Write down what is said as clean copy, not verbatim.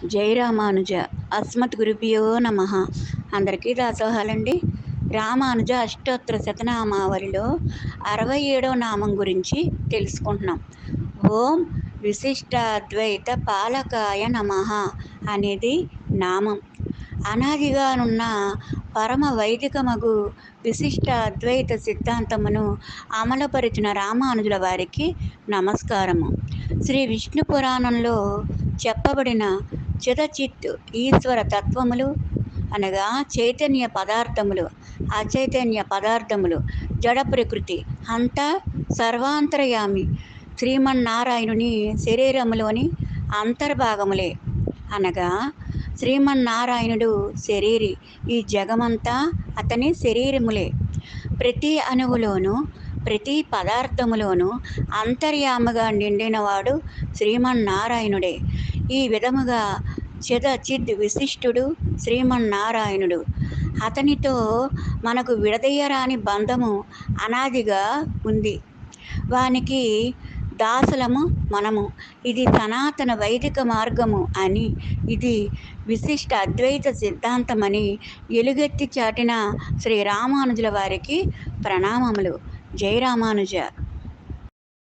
జై రామానుజ. అస్మత్ గురుభ్యో నమ. అందరికీ దాసోహాలండి. రామానుజ అష్టోత్తర శతనామావళిలో 67వ నామం గురించి తెలుసుకుంటున్నాం. ఓం విశిష్టాద్వైత పాలకాయ నమః అనేది నామం. అనాదిగానున్న పరమ వైదికమగు విశిష్ట అద్వైత సిద్ధాంతమును అమలుపరిచిన రామానుజుల వారికి నమస్కారము. శ్రీ విష్ణు పురాణంలో చెప్పబడిన చిదచిత్ ఈశ్వర తత్వములు అనగా చైతన్య పదార్థములు, అచైతన్య పదార్థములు, జడ ప్రకృతి అంతా సర్వాంతర్యామి శ్రీమన్నారాయణుని శరీరములోని అంతర్భాగములే. అనగా శ్రీమన్నారాయణుడు శరీరి, ఈ జగమంతా అతని శరీరములే. ప్రతి అణువులోనూ ప్రతి పదార్థములోనూ అంతర్యాముగా నిండినవాడు శ్రీమన్నారాయణుడే. ఈ విధముగా చిదచిద్ విశిష్టుడు శ్రీమన్నారాయణుడు. అతనితో మనకు విడదీయరాని బంధము అనాదిగా ఉంది. వానికి దాసులము మనము. ఇది సనాతన వైదిక మార్గము అని, ఇది విశిష్ట అద్వైత సిద్ధాంతమని ఎలుగెత్తి చాటిన శ్రీ రామానుజుల వారికి ప్రణామములు. జై రామానుజ.